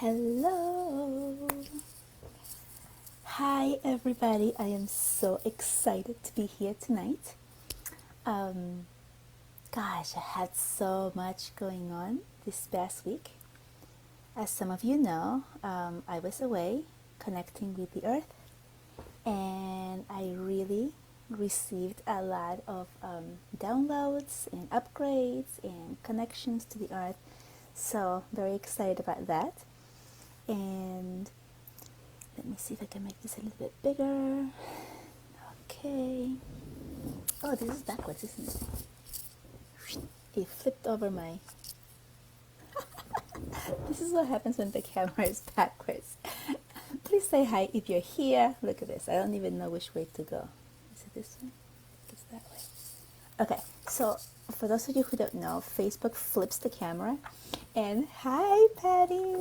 Hello. Hi, everybody. I am so excited to be here tonight. Um, Gosh, I had so much going on this past week. As some of you know, I was away connecting with the earth, and I really received a lot of downloads and upgrades and connections to the earth. So, very excited about that. And let me see if I can make this a little bit bigger. Okay. Oh, this is backwards, isn't it? It flipped over my... This is what happens when the camera is backwards. Please say hi if you're here. Look at this. I don't even know which way to go. Is it this way? It's that way. Okay, so for those of you who don't know, Facebook flips the camera. And hi, Patty.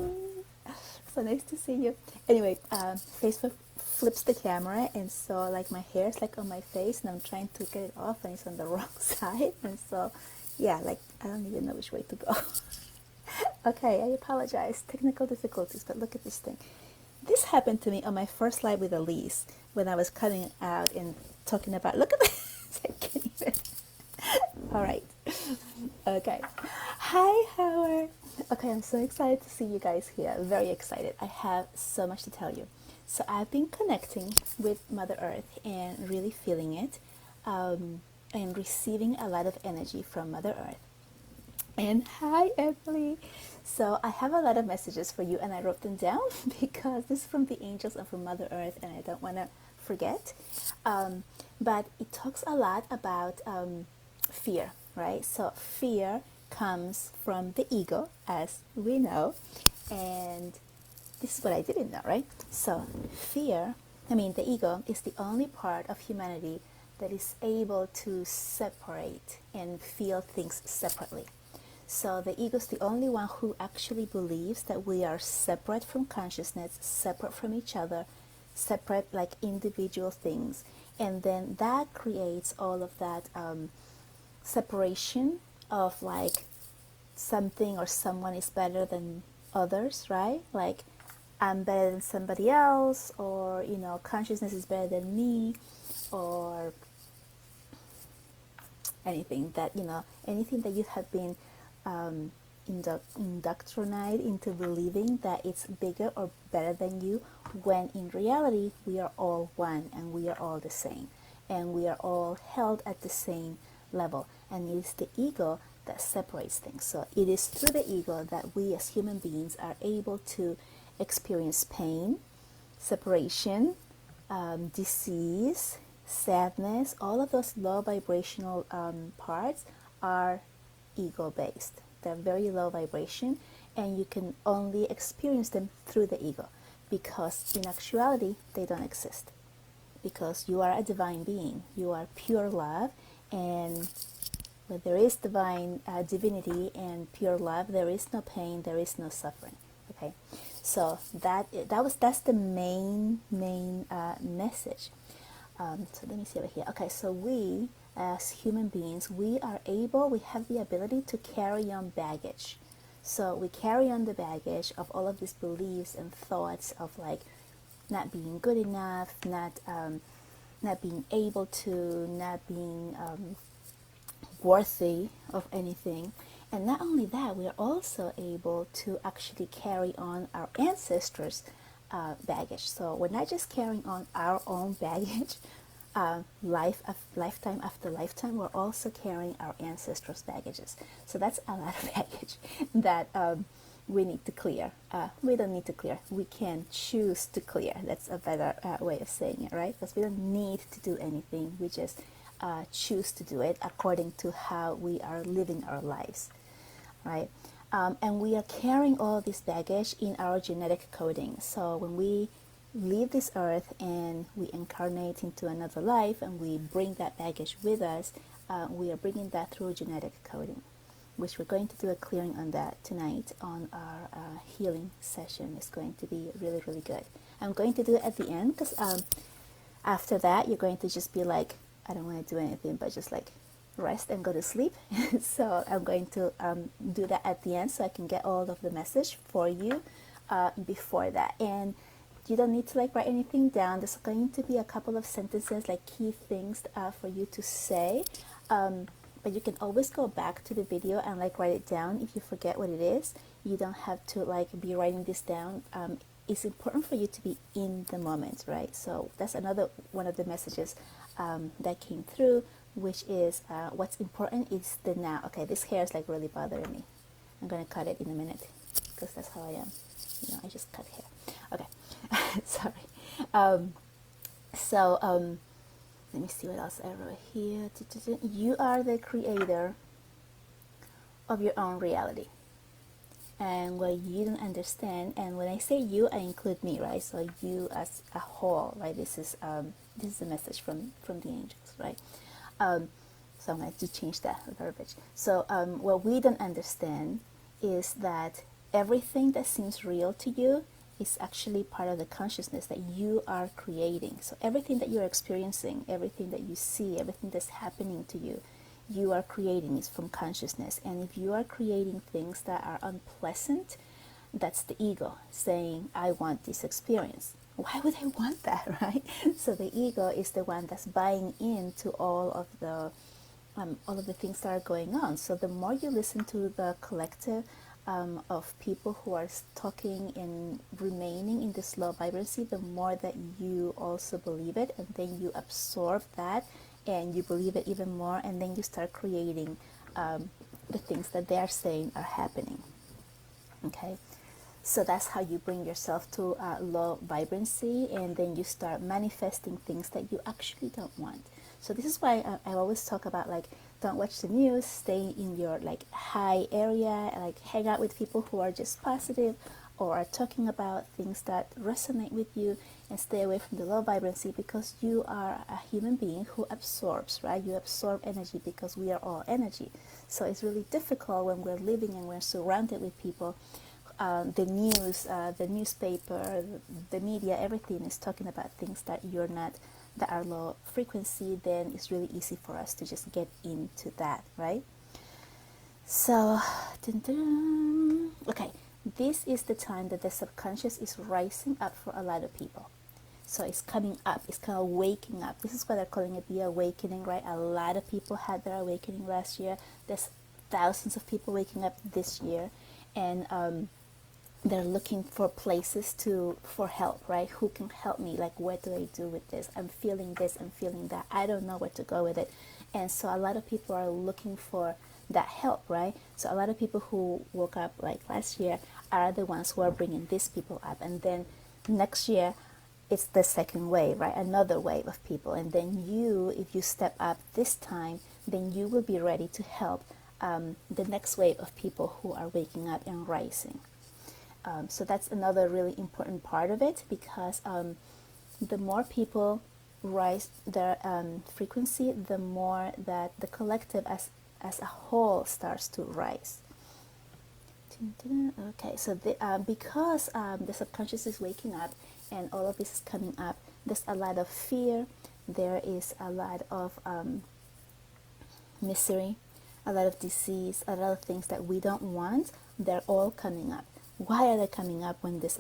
So nice to see you. Anyway, Facebook flips the camera, and so like my hair is like on my face, and I'm trying to get it off, and it's on the wrong side, and so yeah, like I don't even know which way to go. Okay, I apologize, technical difficulties, but look at this thing. This happened to me on my first live with Elise when I was cutting out and talking about. Look at this. I can't even. All right. Okay. Hi, Howard. Okay, I'm so excited to see you guys here. Very excited. I have so much to tell you. So I've been connecting with Mother Earth and really feeling it, and receiving a lot of energy from Mother Earth. And hi, Emily. So I have a lot of messages for you, and I wrote them down because this is from the angels and from Mother Earth, and I don't want to forget. But it talks a lot about fear, right? So fear comes from the ego, as we know, and this is what I didn't know, right? So the ego is the only part of humanity that is able to separate and feel things separately. So the ego is the only one who actually believes that we are separate from consciousness, separate from each other, separate like individual things. And then that creates all of that separation of like something or someone is better than others, right? Like I'm better than somebody else, or consciousness is better than me, or anything that you have been indoctrinated into believing that it's bigger or better than you, when in reality we are all one and we are all the same, and we are all held at the same level, and it is the ego that separates things. So it is through the ego that we as human beings are able to experience pain, separation, disease, sadness. All of those low vibrational parts are ego based. They're very low vibration, and you can only experience them through the ego, because in actuality they don't exist, because you are a divine being, you are pure love, and where there is divine divinity and pure love, there is no pain, there is no suffering. Okay, so that's the main message. So let me see over here. Okay, so we as human beings, we have the ability to carry on baggage. So we carry on the baggage of all of these beliefs and thoughts of like not being good enough, not being able to, not being worthy of anything. And not only that, we are also able to actually carry on our ancestors' baggage. So we're not just carrying on our own baggage, lifetime after lifetime, we're also carrying our ancestors' baggages. So that's a lot of baggage that we need to clear. We don't need to clear. We can choose to clear. That's a better way of saying it, right? Because we don't need to do anything. We just choose to do it according to how we are living our lives, right? And we are carrying all this baggage in our genetic coding. So when we leave this earth and we incarnate into another life and we bring that baggage with us, we are bringing that through genetic coding, which we're going to do a clearing on that tonight on our healing session. It's going to be really, really good. I'm going to do it at the end because after that, you're going to just be like, I don't want to do anything but just like rest and go to sleep. So I'm going to do that at the end so I can get all of the message for you before that. And you don't need to like write anything down. There's going to be a couple of sentences, like key things for you to say. But you can always go back to the video and like write it down if you forget what it is. You don't have to like be writing this down. It's important for you to be in the moment, right? So that's another one of the messages that came through, which is what's important is the now. Okay, this hair is like really bothering me. I'm gonna cut it in a minute because that's how I am. You know, I just cut hair. Okay, sorry. Let me see what else I wrote here. You are the creator of your own reality. And what you don't understand, and when I say you, I include me, right? So you as a whole, right? This is a message from the angels, right? So I'm going to change that verbiage. So what we don't understand is that everything that seems real to you is actually part of the consciousness that you are creating. So everything that you're experiencing, everything that you see, everything that's happening to you, you are creating is from consciousness. And if you are creating things that are unpleasant, that's the ego saying, I want this experience. Why would I want that, right? So the ego is the one that's buying into all of the things that are going on. So the more you listen to the collective of people who are talking and remaining in this low vibrancy, the more that you also believe it, and then you absorb that and you believe it even more, and then you start creating the things that they are saying are happening. Okay, so that's how you bring yourself to low vibrancy, and then you start manifesting things that you actually don't want. So this is why I always talk about, like, don't watch the news, stay in your like high area, like hang out with people who are just positive or are talking about things that resonate with you, and stay away from the low vibrancy, because you are a human being who absorbs, right? You absorb energy because we are all energy. So it's really difficult when we're living and we're surrounded with people. The news, the newspaper, the media, everything is talking about things that you're not, that are low frequency. Then it's really easy for us to just get into that, right? So, okay, this is the time that the subconscious is rising up for a lot of people. So it's coming up, it's kind of waking up. This is what they're calling it, the awakening, right? A lot of people had their awakening last year. There's thousands of people waking up this year, and they're looking for places for help, right? Who can help me? Like, what do I do with this? I'm feeling this, I'm feeling that. I don't know where to go with it. And so a lot of people are looking for that help, right? So a lot of people who woke up like last year are the ones who are bringing these people up. And then next year, it's the second wave, right? Another wave of people. And then you, if you step up this time, then you will be ready to help the next wave of people who are waking up and rising. So that's another really important part of it, because the more people rise their frequency, the more that the collective as a whole starts to rise. Okay, so because the subconscious is waking up and all of this is coming up, there's a lot of fear, there is a lot of misery, a lot of disease, a lot of things that we don't want. They're all coming up. Why are they coming up when this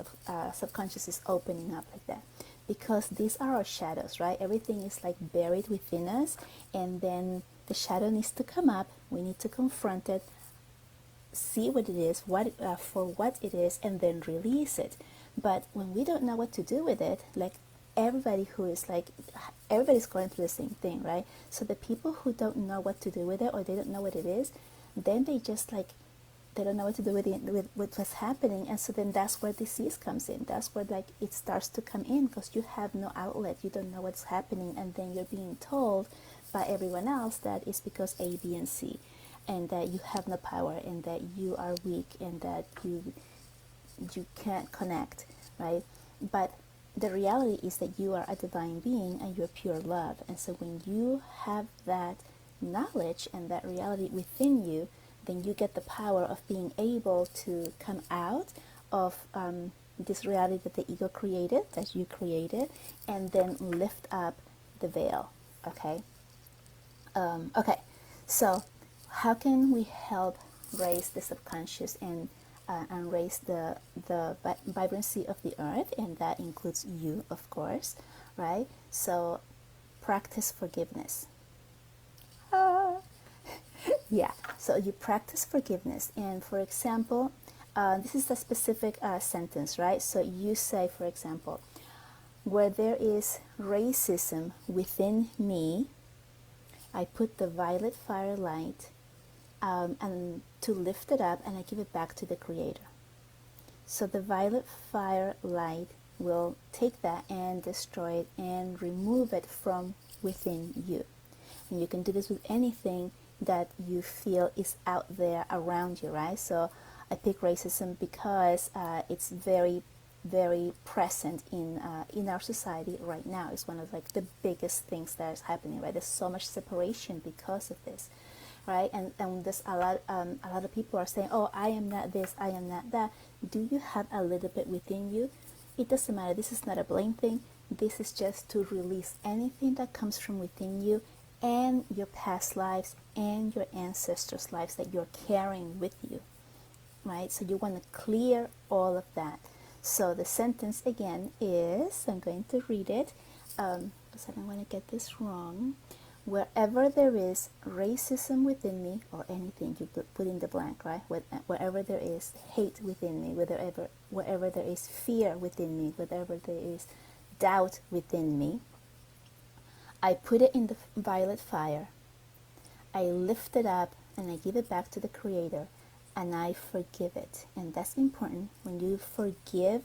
subconscious is opening up like that? Because these are our shadows, right? Everything is like buried within us, and then the shadow needs to come up. We need to confront it, see what it is, for what it is, and then release it. But when we don't know what to do with it, like everybody's going through the same thing, right? So the people who don't know what to do with it, or they don't know what it is, then they just like, they don't know what to do with what's happening. And so then that's where disease comes in. That's where like it starts to come in, because you have no outlet, you don't know what's happening, and then you're being told by everyone else that it's because A, B, and C, and that you have no power, and that you are weak, and that you can't connect, right? But the reality is that you are a divine being and you're pure love. And so when you have that knowledge and that reality within you, then you get the power of being able to come out of this reality that the ego created, that you created, and then lift up the veil. Okay. Okay. So how can we help raise the subconscious and and raise the vibrancy of the earth, and that includes you, of course, right? So practice forgiveness. Ah. Yeah, so you practice forgiveness, and for example, this is a specific sentence, right? So you say, for example, where there is racism within me, I put the violet firelight and to lift it up, and I give it back to the Creator. So the violet firelight will take that and destroy it and remove it from within you. And you can do this with anything that you feel is out there around you, right? So I pick racism because it's very, very present in our society right now. It's one of like the biggest things that is happening, right? There's so much separation because of this, right? And there's a lot of people are saying, oh, I am not this, I am not that. Do you have a little bit within you? It doesn't matter. This is not a blame thing. This is just to release anything that comes from within you and your past lives and your ancestors' lives that you're carrying with you, right? So you want to clear all of that. So the sentence again is, I'm going to read it because I don't want to get this wrong. Wherever there is racism within me, or anything, you put in the blank, right? Wherever there is hate within me, wherever there is fear within me, wherever there is doubt within me, I put it in the violet fire. I lift it up and I give it back to the Creator, and I forgive it. And that's important. When you forgive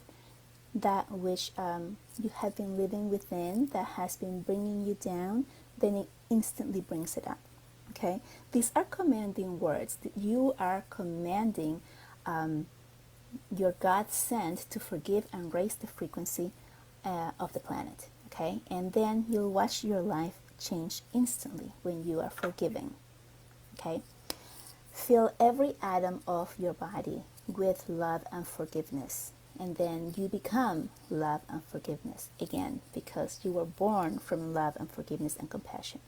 that which you have been living within, that has been bringing you down, then it instantly brings it up. Okay? These are commanding words. You are commanding your God sent to forgive and raise the frequency of the planet. Okay? And then you'll watch your life change instantly when you are forgiving. Okay? Fill every atom of your body with love and forgiveness. And then you become love and forgiveness again, because you were born from love and forgiveness and compassion.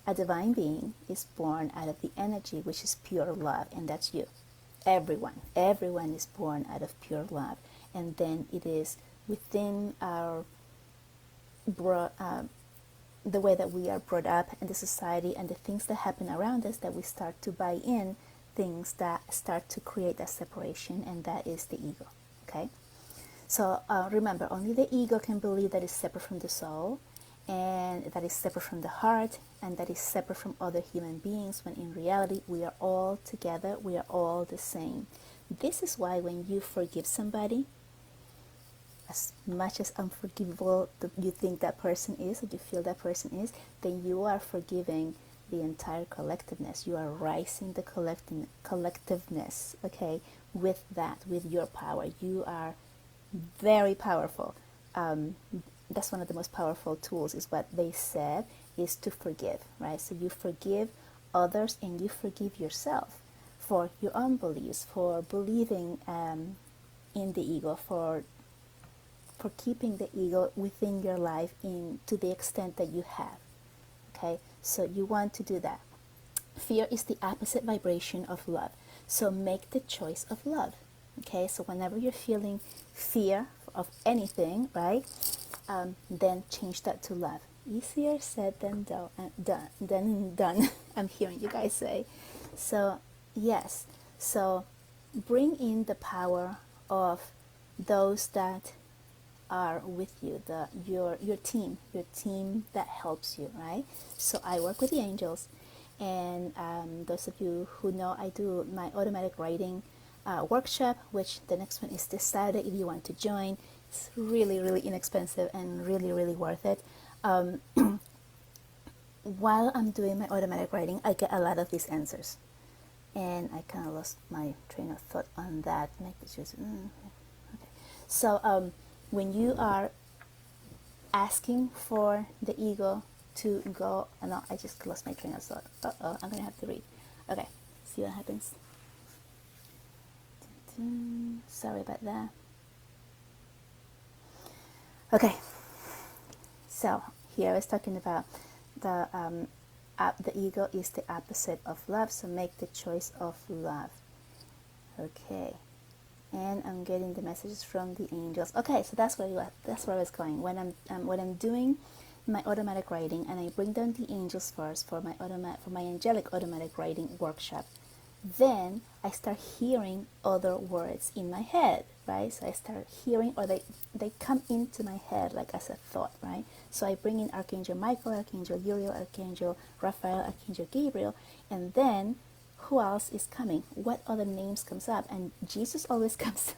A divine being is born out of the energy which is pure love, and that's you. Everyone is born out of pure love. And then it is within our the way that we are brought up in the society and the things that happen around us that we start to buy in things that start to create that separation, and that is the ego. Okay, so remember, only the ego can believe that is separate from the soul, and that is separate from the heart, and that is separate from other human beings, when in reality we are all together, we are all the same. This is why when you forgive somebody, as much as unforgivable you think that person is, or you feel that person is, then you are forgiving the entire collectiveness. You are rising the collectiveness, okay, with that, with your power. You are very powerful. That's one of the most powerful tools, is what they said, is to forgive, right? So you forgive others and you forgive yourself for your own beliefs, for believing in the ego, for keeping the ego within your life to the extent that you have. Okay, so you want to do that. Fear is the opposite vibration of love. So make the choice of love. Okay, so whenever you're feeling fear of anything, right, then change that to love. Easier said than done. I'm hearing you guys say. So yes, so bring in the power of those that are with you, your team that helps you, right? So I work with the angels, and those of you who know, I do my automatic writing workshop, which the next one is this Saturday. If you want to join, it's really, really inexpensive and really, really worth it. While I'm doing my automatic writing, I get a lot of these answers, and I kind of lost my train of thought on that. Make the choice. Okay. So when you are asking for the ego to go, no, I just lost my train of thought. I'm gonna have to read. Okay, see what happens. Sorry about that. Okay, so here I was talking about the ego is the opposite of love, so make the choice of love. Okay, then I'm getting the messages from the angels. Okay, so that's where I was going. When I'm doing my automatic writing, and I bring down the angels first for my angelic automatic writing workshop, then I start hearing other words in my head, right? So I start hearing, or they come into my head like as a thought, right? So I bring in Archangel Michael, Archangel Uriel, Archangel Raphael, Archangel Gabriel, and then who else is coming? What other names comes up? And Jesus always comes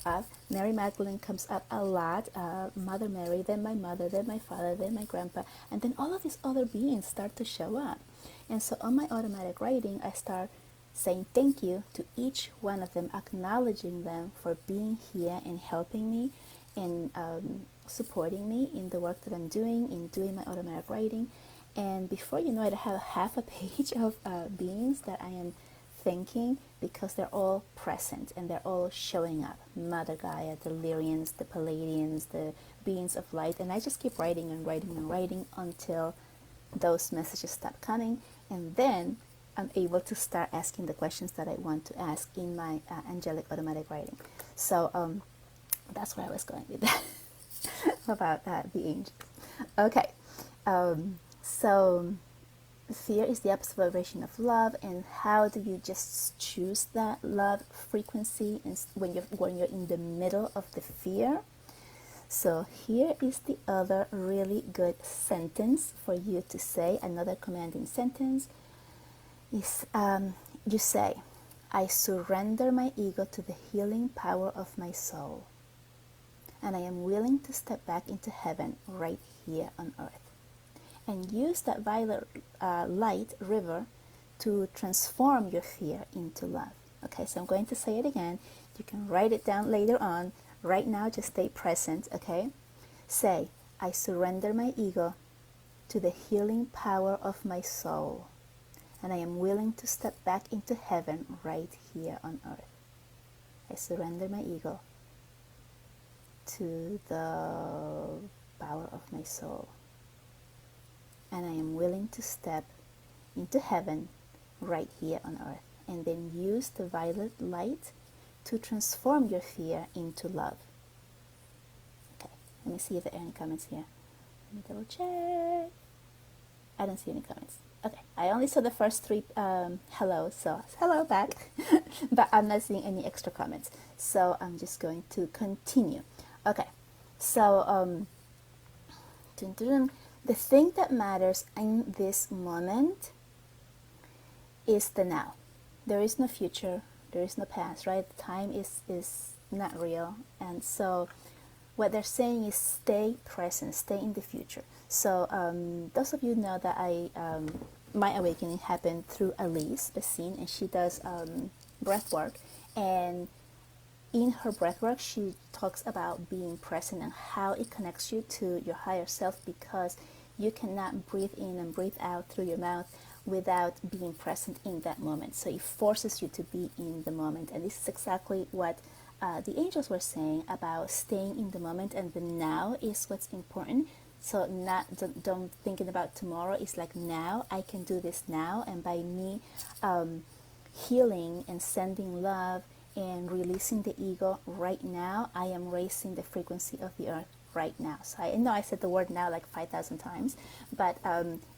up. Mary Magdalene comes up a lot. Mother Mary, then my mother, then my father, then my grandpa, and then all of these other beings start to show up. And so on my automatic writing, I start saying thank you to each one of them, acknowledging them for being here and helping me and supporting me in the work that I'm doing, in doing my automatic writing. And before you know it, I have half a page of beings that I am thanking because they're all present and they're all showing up. Mother Gaia, the Lyrians, the Palladians, the beings of light. And I just keep writing and writing and writing until those messages stop coming. And then I'm able to start asking the questions that I want to ask in my angelic automatic writing. So that's where I was going with that about the angels. Okay, so fear is the opposite vibration of love, and how do you just choose that love frequency when you're in the middle of the fear? So here is the other really good sentence for you to say. Another commanding sentence is you say, I surrender my ego to the healing power of my soul, and I am willing to step back into heaven right here on earth, and use that violet light river to transform your fear into love. Okay, so I'm going to say it again. You can write it down later on. Right now, just stay present, okay? Say, I surrender my ego to the healing power of my soul, and I am willing to step back into heaven right here on earth. I surrender my ego to the power of my soul, and I am willing to step into heaven right here on earth. And then use the violet light to transform your fear into love. Okay, let me see if there are any comments here. Let me double check. I don't see any comments. Okay, I only saw the first three hello, so hello back, but I'm not seeing any extra comments. So I'm just going to continue. Okay, so the thing that matters in this moment is the now. There is no future, there is no past, right? Time is not real. And so what they're saying is stay present, stay in the future. So those of you know that my awakening happened through Elise Bassine, and she does breath work. And in her breath work, she talks about being present and how it connects you to your higher self, because you cannot breathe in and breathe out through your mouth without being present in that moment. So it forces you to be in the moment. And this is exactly what the angels were saying about staying in the moment, and the now is what's important. So don't thinking about tomorrow. It's like now, I can do this now. And by me healing and sending love and releasing the ego right now, I am raising the frequency of the earth right now. So I know I said the word now like 5,000 times, but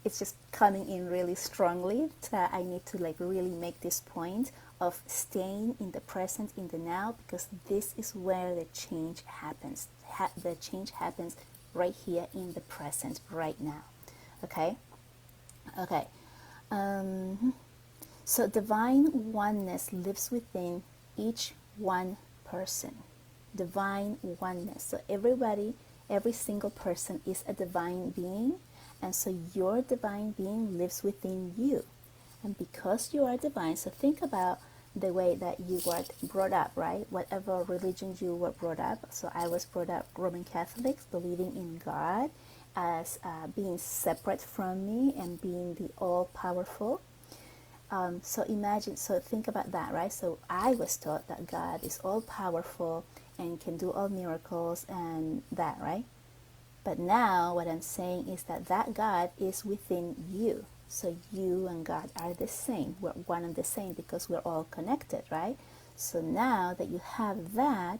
it's just coming in really strongly that I need to like really make this point of staying in the present, in the now, because this is where the change happens. The change happens right here in the present, right now. Okay? Okay. So divine oneness lives within each one person. Divine oneness. So everybody, every single person is a divine being, and so your divine being lives within you. And because you are divine, so think about the way that you were brought up, right? Whatever religion you were brought up. So I was brought up Roman Catholics, believing in God as being separate from me and being the all-powerful. So think about that, right? So I was taught that God is all-powerful and can do all miracles and that, right? But now what I'm saying is that God is within you. So you and God are the same. We're one and the same because we're all connected, right? So now that you have that,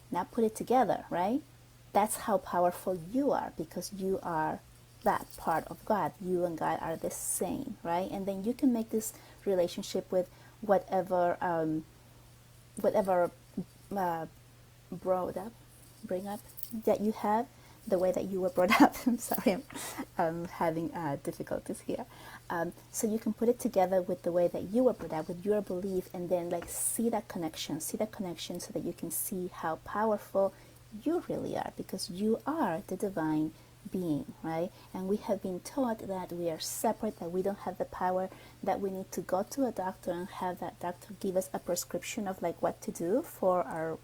now put it together, right? That's how powerful you are, because you are that part of God. You and God are the same, right? And then you can make this relationship with whatever whatever brought up bring up that you have, the way that you were brought up. I'm sorry, I'm having difficulties here. So you can put it together with the way that you were brought up, with your belief, and then like see that connection, so that you can see how powerful you really are, because you are the divine being, right? And we have been taught that we are separate, that we don't have the power, that we need to go to a doctor and have that doctor give us a prescription of like what to do for our,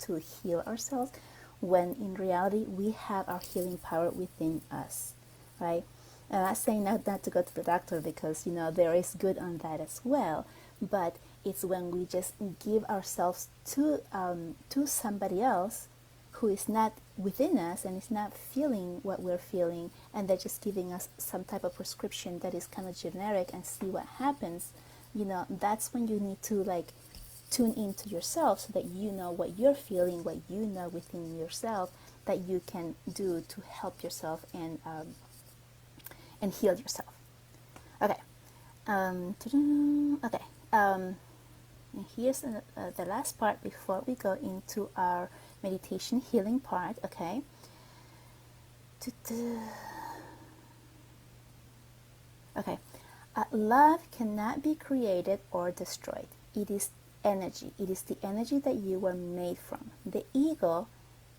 to heal ourselves, when in reality we have our healing power within us, right? And I'm not saying not to go to the doctor, because there is good on that as well, but it's when we just give ourselves to somebody else who is not within us and is not feeling what we're feeling, and they're just giving us some type of prescription that is kind of generic, and see what happens. That's when you need to like tune into yourself, so that you know what you're feeling, what you know within yourself, that you can do to help yourself and heal yourself. Okay. Okay. And here's the last part before we go into our meditation healing part. Okay. Okay. Love cannot be created or destroyed. It is energy. It is the energy that you were made from. The ego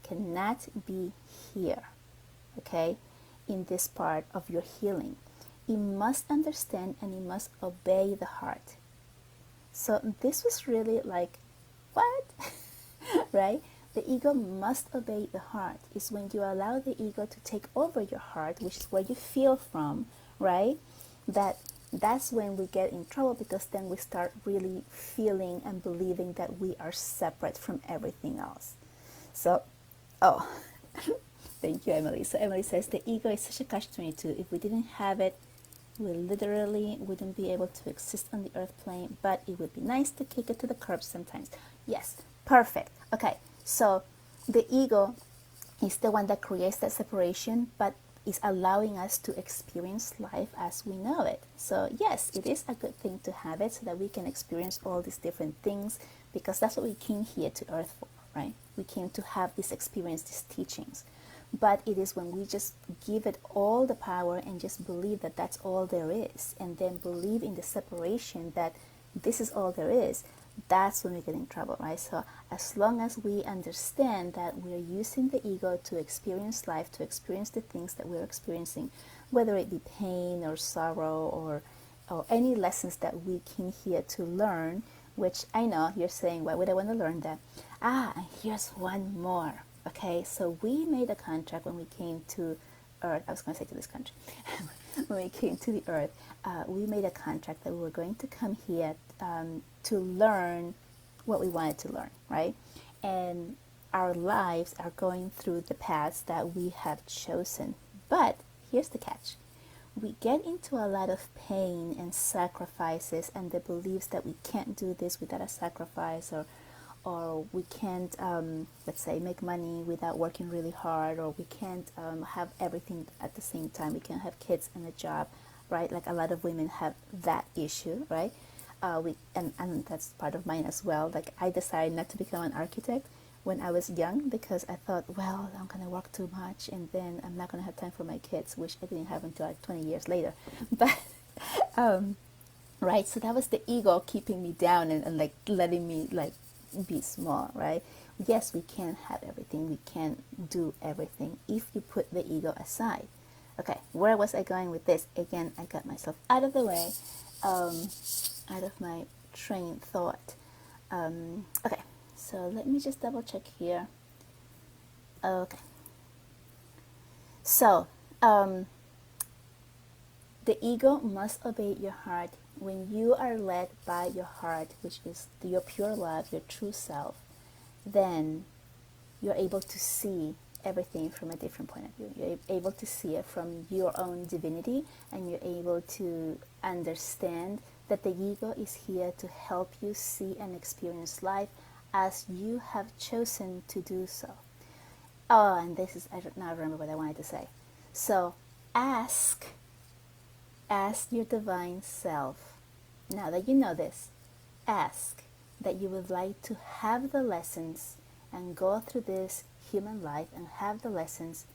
cannot be here, okay, in this part of your healing. It must understand and it must obey the heart. So this was really like, what? Right? The ego must obey the heart. It's when you allow the ego to take over your heart, which is where you feel from, right? That's when we get in trouble, because then we start really feeling and believing that we are separate from everything else. So, thank you, Emily. So Emily says the ego is such a catch-22. If we didn't have it, we literally wouldn't be able to exist on the earth plane, but it would be nice to kick it to the curb sometimes. Yes, perfect. Okay, so the ego is the one that creates that separation, but is allowing us to experience life as we know it. So yes, it is a good thing to have it, so that we can experience all these different things, because that's what we came here to earth for, right? We came to have this experience, these teachings. But it is when we just give it all the power and just believe that that's all there is, and then believe in the separation, that this is all there is, that's when we get in trouble, right? So as long as we understand that we're using the ego to experience life, to experience the things that we're experiencing, whether it be pain or sorrow or any lessons that we came here to learn, which I know you're saying, why would I want to learn that? And here's one more. Okay, so we made a contract when we came to Earth. I was going to say to this country. When we came to the Earth, we made a contract that we were going to come here to learn what we wanted to learn, right? And our lives are going through the paths that we have chosen. But here's the catch. We get into a lot of pain and sacrifices, and the beliefs that we can't do this without a sacrifice, or we can't, let's say, make money without working really hard, or we can't have everything at the same time. We can't have kids and a job, right? Like a lot of women have that issue, right? And that's part of mine as well. Like I decided not to become an architect when I was young, because I thought, well, I'm going to work too much, and then I'm not going to have time for my kids, which I didn't have until like 20 years later. But right, so that was the ego keeping me down and like letting me like be small, right? Yes, we can have everything, we can do everything if you put the ego aside. Okay, where was I going with this? Again, I got myself out of the way, out of my train of thought. Okay, so let me just double check here. Okay, so the ego must obey your heart. When you are led by your heart, which is your pure love, your true self, then you're able to see everything from a different point of view. You're able to see it from your own divinity, and you're able to understand that the ego is here to help you see and experience life as you have chosen to do so. Oh, and this is, I don't now remember what I wanted to say. So ask your divine self, now that you know this, ask that you would like to have the lessons and go through this human life and have the lessons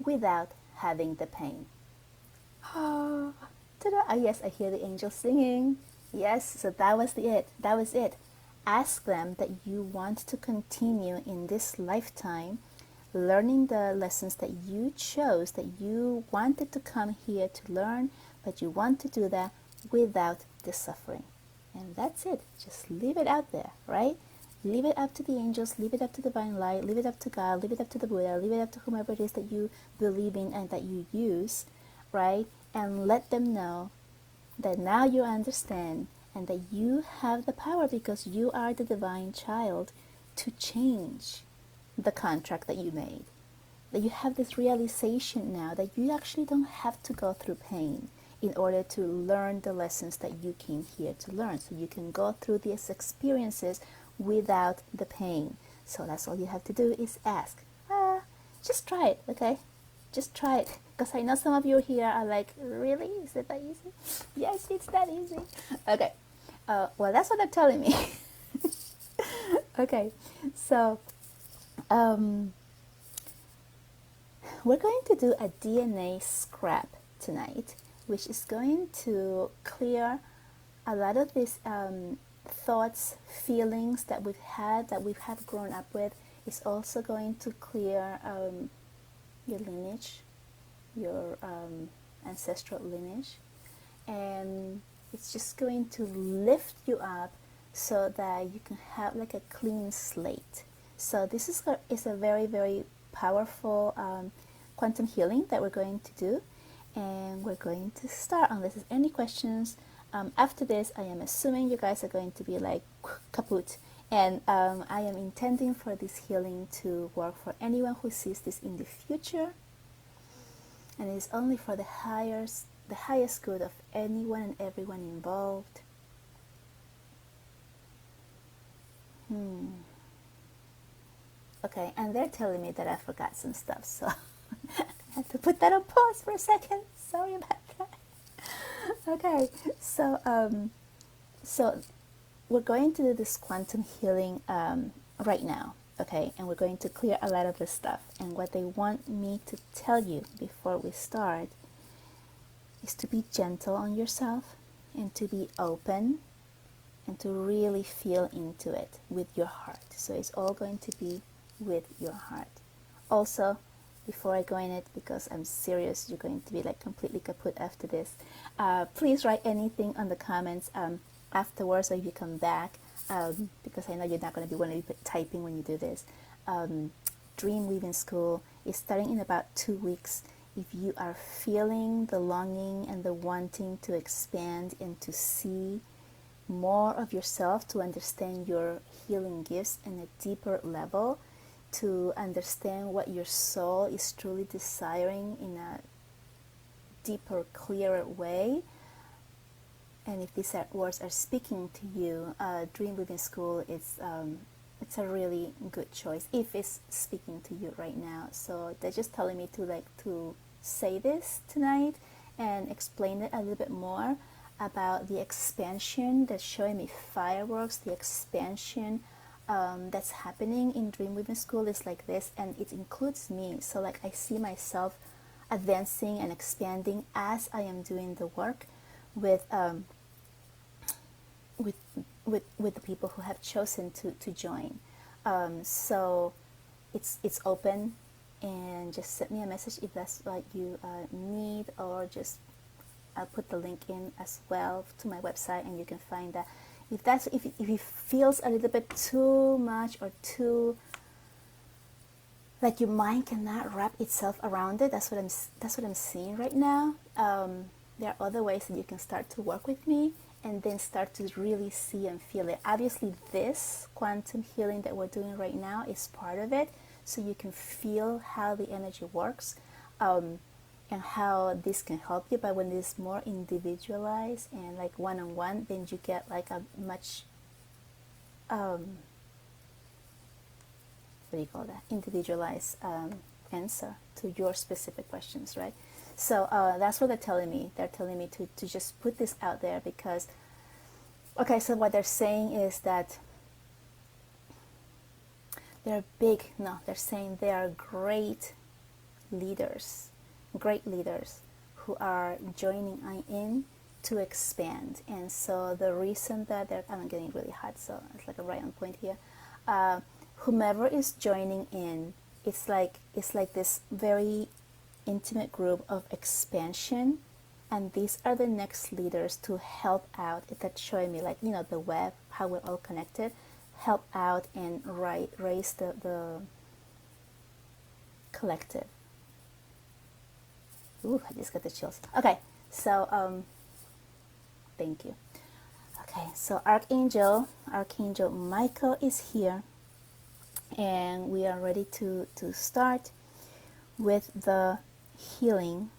without having the pain. Oh, yes, I hear the angels singing. Yes, so that was it. That was it. Ask them that you want to continue in this lifetime learning the lessons that you chose, that you wanted to come here to learn, but you want to do that without the suffering. And that's it. Just leave it out there, right? Leave it up to the angels, leave it up to divine light, leave it up to God, leave it up to the Buddha, leave it up to whomever it is that you believe in and that you use, right? And let them know that now you understand and that you have the power, because you are the divine child, to change the contract that you made. That you have this realization now that you actually don't have to go through pain in order to learn the lessons that you came here to learn. So you can go through these experiences without the pain. So that's all you have to do is ask. Just try it, okay? Just try it. Because I know some of you here are like, really? Is it that easy? Yes, it's that easy. Okay. Well, that's what they're telling me. Okay. So, we're going to do a DNA scrap tonight, which is going to clear a lot of these thoughts, feelings that we've had grown up with. It's also going to clear your lineage, your ancestral lineage, and it's just going to lift you up so that you can have like a clean slate. So this is a very, very powerful quantum healing that we're going to do, and we're going to start. Unless there's any questions after this, I am assuming you guys are going to be like kaput. And I am intending for this healing to work for anyone who sees this in the future, and it is only for the highest good of anyone and everyone involved. Okay, and they're telling me that I forgot some stuff, so I have to put that on pause for a second. Sorry about that. Okay, so we're going to do this quantum healing right now, okay? And we're going to clear a lot of this stuff. And what they want me to tell you before we start is to be gentle on yourself and to be open and to really feel into it with your heart. So it's all going to be with your heart. Also, before I go in it, because I'm serious, you're going to be like completely kaput after this, please write anything on the comments afterwards, or if you come back, because I know you're not going to be one of you typing when you do this. Dream Weaving School is starting in about 2 weeks. If you are feeling the longing and the wanting to expand and to see more of yourself, to understand your healing gifts in a deeper level, to understand what your soul is truly desiring in a deeper, clearer way, and if these words are speaking to you, Dream Weaving School it's a really good choice if it's speaking to you right now. So they're just telling me to say this tonight and explain it a little bit more about the expansion. That's showing me fireworks. The expansion that's happening in Dream Weaving School is like this, and it includes me. So like I see myself advancing and expanding as I am doing the work with the people who have chosen to join. So it's open, and just send me a message if that's what you need, or just I'll put the link in as well to my website, and you can find that. If it feels a little bit too much or too like your mind cannot wrap itself around it, that's what I'm seeing right now. There are other ways that you can start to work with me and then start to really see and feel it. Obviously, this quantum healing that we're doing right now is part of it, so you can feel how the energy works. and how this can help you. But when it's more individualized and like one-on-one, then you get like a much what do you call that, individualized answer to your specific questions, right? So that's what they're telling me. They're telling me to just put this out there because, okay, so what they're saying is that they're big, no, they're saying they are great leaders who are joining in to expand. And so the reason that I'm getting really hot, so it's like a right on point here. Whomever is joining in, it's like this very intimate group of expansion, and these are the next leaders to help out. That's showing me, like, you know, the web, how we're all connected, help out and raise the collective. Ooh, I just got the chills. Okay, so thank you. Okay, so Archangel Michael is here, and we are ready to start with the healing.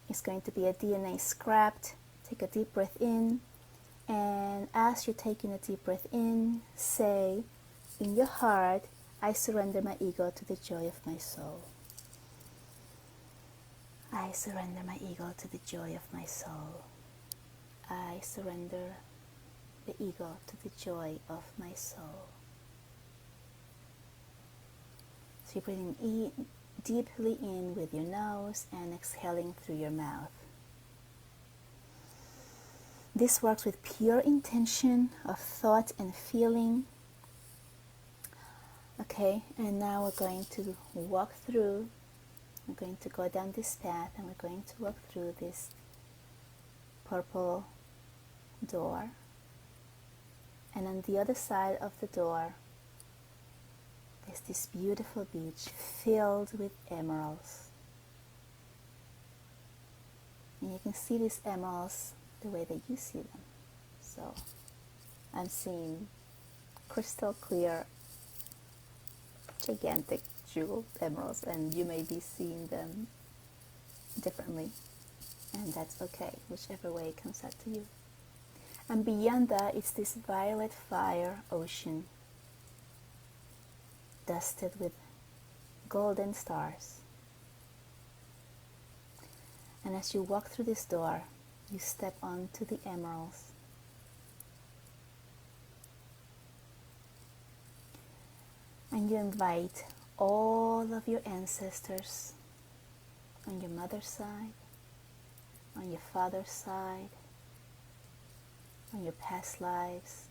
It's going to be a DNA scrapped. Take a deep breath in, and as you're taking a deep breath in, say in your heart, I surrender my ego to the joy of my soul. I surrender my ego to the joy of my soul. I surrender the ego to the joy of my soul. So you're breathing deeply in with your nose and exhaling through your mouth. This works with pure intention of thought and feeling. Okay, and now we're going to walk through. We're going to go down this path, and we're going to walk through this purple door. And on the other side of the door, there's this beautiful beach filled with emeralds. And you can see these emeralds the way that you see them. So I'm seeing crystal clear, gigantic jeweled emeralds, and you may be seeing them differently, and that's okay, whichever way it comes out to you. And beyond that, it's this violet fire ocean dusted with golden stars. And as you walk through this door, you step onto the emeralds. And you invite all of your ancestors on your mother's side, on your father's side, on your past lives,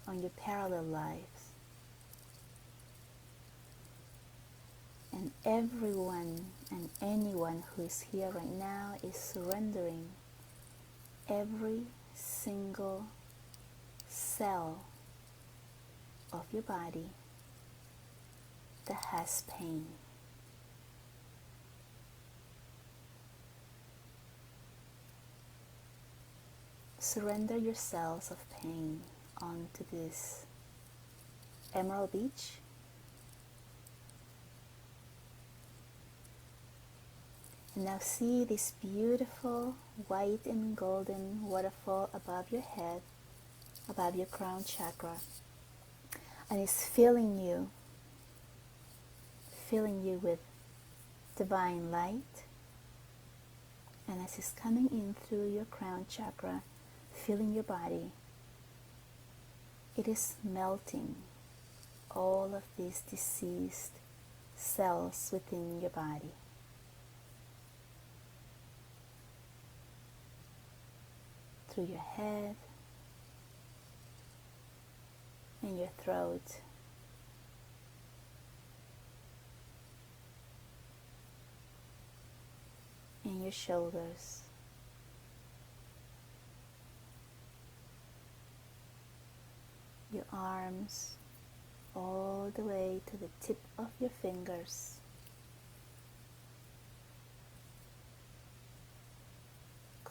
on your parallel lives. And everyone and anyone who is here right now is surrendering every single cell of your body that has pain. Surrender your cells of pain onto this emerald beach. And now see this beautiful white and golden waterfall above your head, above your crown chakra. And it's filling you with divine light. And as it's coming in through your crown chakra, filling your body, it is melting all of these diseased cells within your body. Through your head and your throat, and your shoulders, your arms, all the way to the tip of your fingers.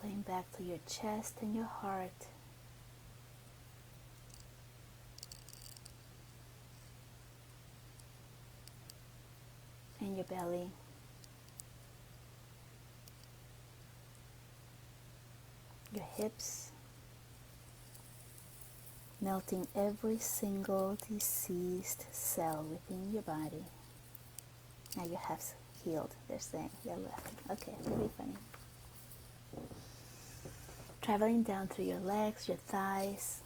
Going back to your chest and your heart. And your belly, your hips, melting every single deceased cell within your body. Now you have healed, they're saying. They're laughing. Okay, really funny. Traveling down through your legs, your thighs.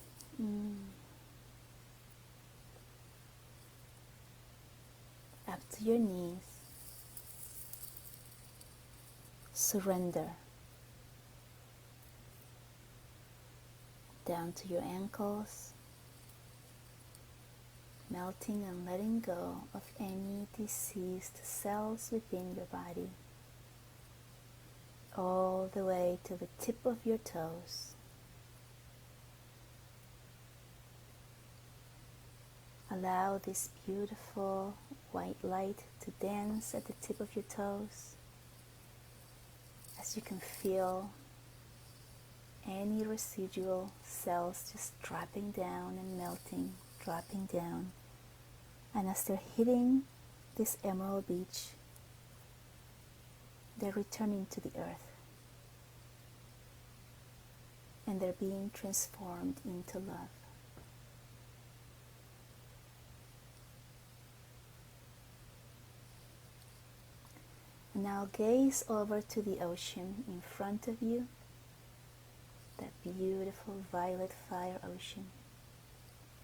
Up to your knees. Surrender. Down to your ankles. Melting and letting go of any deceased cells within your body. All the way to the tip of your toes. Allow this beautiful white light to dance at the tip of your toes as you can feel any residual cells just dropping down and melting, dropping down. And as they're hitting this emerald beach, they're returning to the earth. And they're being transformed into love. And now gaze over to the ocean in front of you, that beautiful violet fire ocean.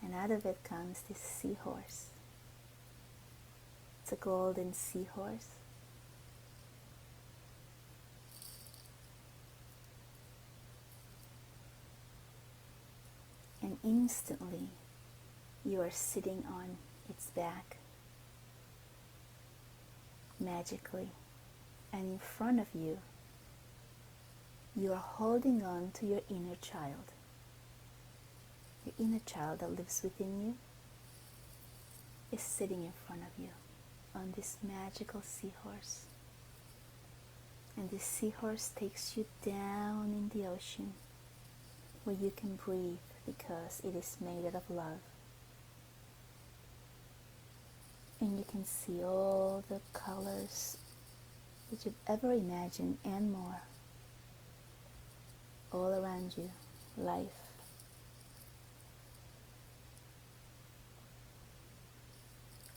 And out of it comes this seahorse. It's a golden seahorse. And instantly you are sitting on its back, magically. And in front of you, you are holding on to your inner child. Your inner child that lives within you is sitting in front of you on this magical seahorse. And this seahorse takes you down in the ocean where you can breathe because it is made out of love. And you can see all the colors that you've ever imagined and more all around you. Life.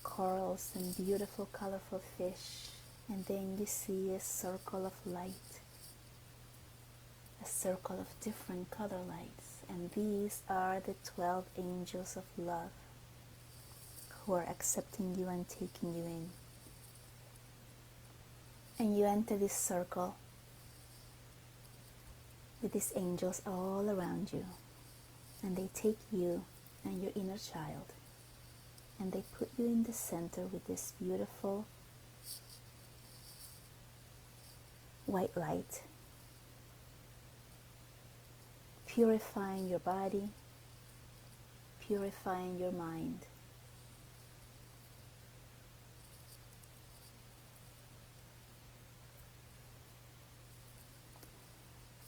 Corals and beautiful colorful fish. And then you see a circle of light. A circle of different color lights. And these are the 12 angels of love who are accepting you and taking you in. And you enter this circle with these angels all around you. And they take you and your inner child and they put you in the center with this beautiful white light, purifying your body, purifying your mind.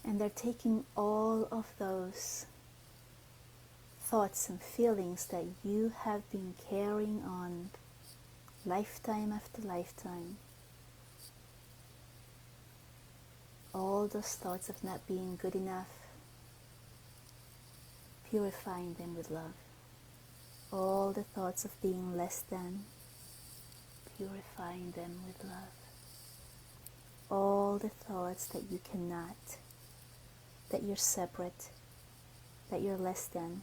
And they're taking all of those thoughts and feelings that you have been carrying on lifetime after lifetime. All those thoughts of not being good enough, purifying them with love. All the thoughts of being less than, purifying them with love. All the thoughts that you cannot, that you're separate, that you're less than,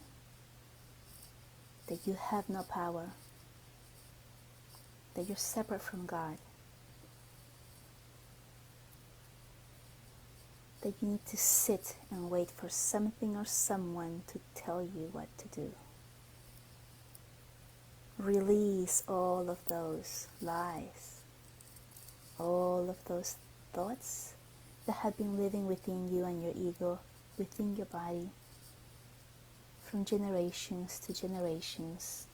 that you have no power, that you're separate from God, that you need to sit and wait for something or someone to tell you what to do. Release all of those lies, all of those thoughts that have been living within you and your ego, within your body, from generations to generations.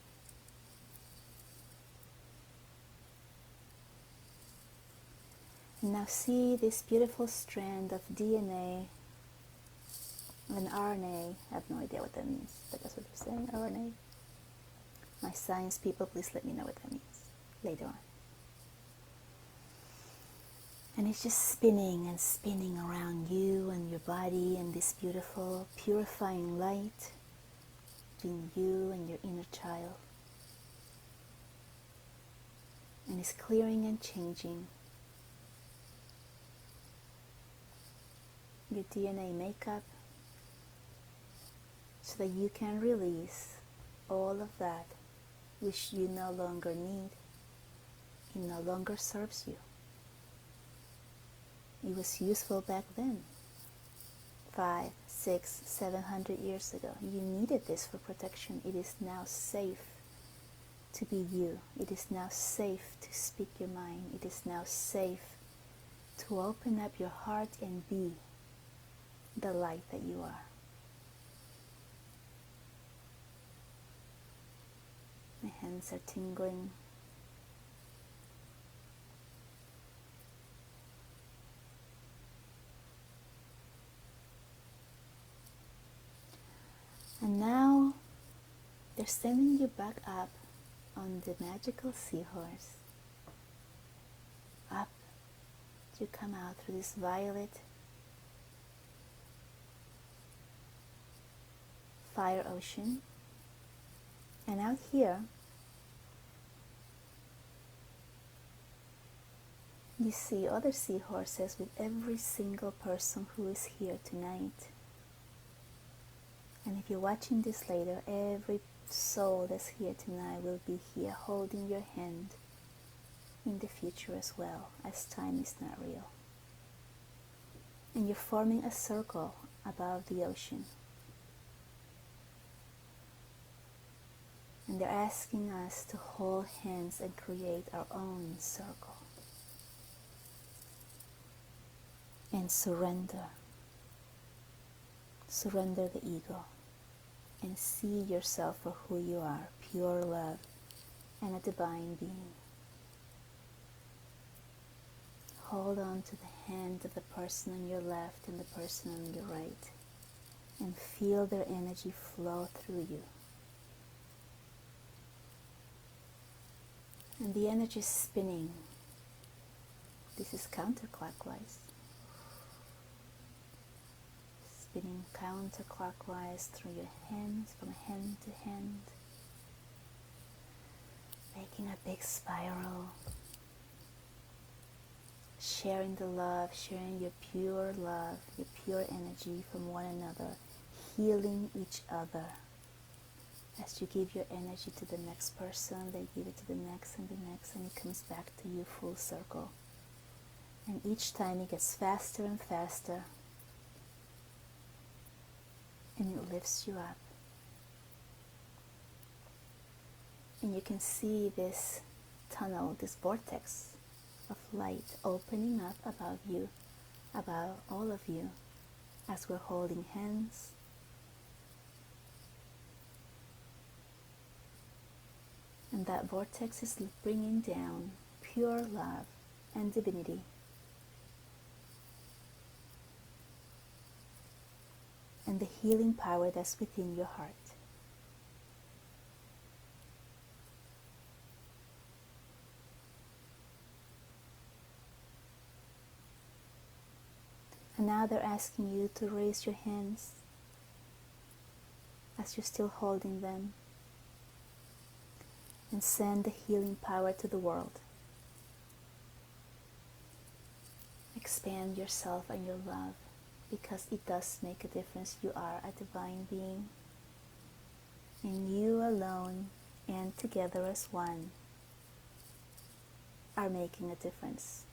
And now see this beautiful strand of DNA and RNA. I have no idea what that means, but that's what they're saying, RNA. My science people, please let me know what that means later on. And it's just spinning and spinning around you and your body, and this beautiful purifying light between you and your inner child. And it's clearing and changing your DNA makeup so that you can release all of that which you no longer need. It no longer serves you. It was useful back then, 5, 6, 700 years ago. You needed this for protection. It is now safe to be you. It is now safe to speak your mind. It is now safe to open up your heart and be the light that you are. My hands are tingling. And now they're sending you back up on the magical seahorse. Up to come out through this violet fire ocean. And out here, you see other seahorses with every single person who is here tonight. And if you're watching this later, every soul that's here tonight will be here holding your hand in the future as well, as time is not real. And you're forming a circle above the ocean. And they're asking us to hold hands and create our own circle. And surrender. Surrender the ego. And see yourself for who you are, pure love and a divine being. Hold on to the hand of the person on your left and the person on your right, and feel their energy flow through you. And the energy is spinning. This is counterclockwise. Spinning counterclockwise through your hands, from hand to hand, making a big spiral, sharing the love, sharing your pure love, your pure energy from one another, healing each other. As you give your energy to the next person, they give it to the next, and it comes back to you full circle. And each time it gets faster and faster, and it lifts you up. And you can see this tunnel, this vortex of light opening up above you, about all of you, as we're holding hands. And that vortex is bringing down pure love and divinity. And the healing power that's within your heart. And now they're asking you to raise your hands as you're still holding them, and send the healing power to the world. Expand yourself and your love, because it does make a difference. You are a divine being, and you alone and together as one are making a difference.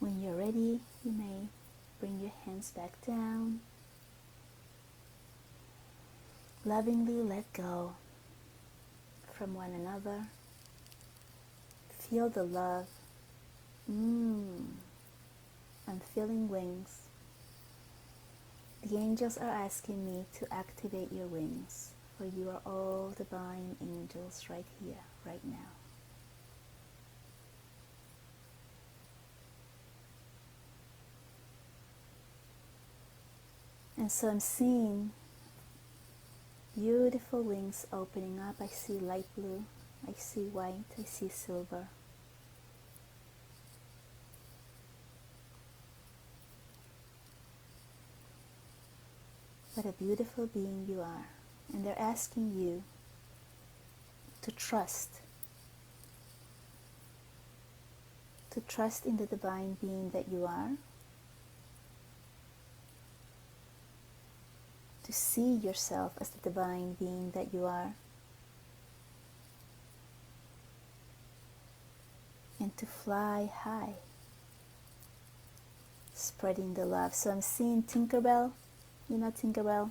When you're ready, you may bring your hands back down. Lovingly let go from one another. Feel the love. I'm feeling wings. The angels are asking me to activate your wings, for you are all divine angels right here, right now. And so I'm seeing beautiful wings opening up. I see light blue, I see white, I see silver. What a beautiful being you are. And they're asking you to trust in the divine being that you are, to see yourself as the divine being that you are, and to fly high, spreading the love. So I'm seeing Tinkerbell, you know Tinkerbell,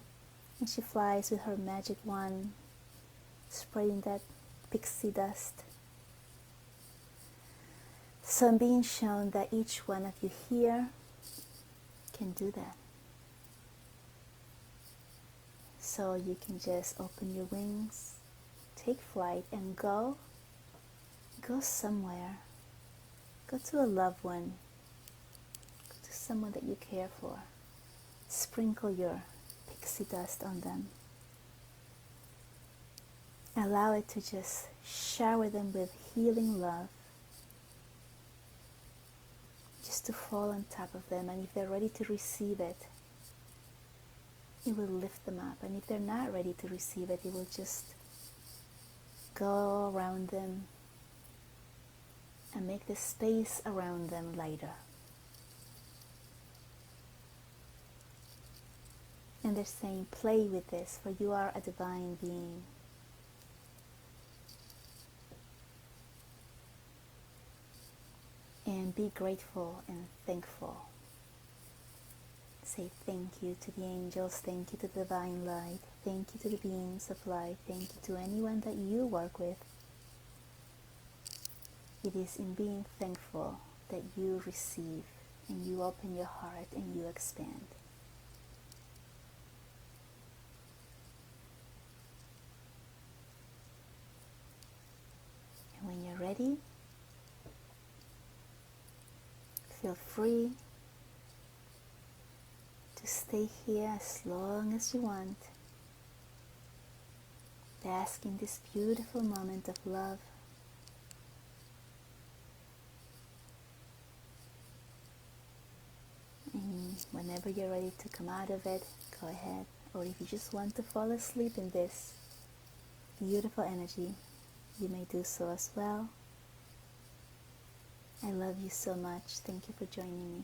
and she flies with her magic wand, spreading that pixie dust. So I'm being shown that each one of you here can do that. So you can just open your wings, take flight, and go somewhere. Go to a loved one. Go to someone that you care for. Sprinkle your pixie dust on them. Allow it to just shower them with healing love. Just to fall on top of them, and if they're ready to receive it, it will lift them up. And if they're not ready to receive it, it will just go around them and make the space around them lighter. And they're saying, play with this, for you are a divine being. And be grateful and thankful. Say thank you to the angels, thank you to the divine light, thank you to the beings of light, thank you to anyone that you work with. It is in being thankful that you receive, and you open your heart and you expand. And when you're ready, feel free to stay here as long as you want, bask in this beautiful moment of love. And whenever you're ready to come out of it, go ahead. Or if you just want to fall asleep in this beautiful energy, you may do so as well. I love you so much. Thank you for joining me.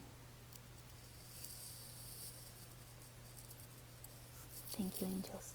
Thank you, angels.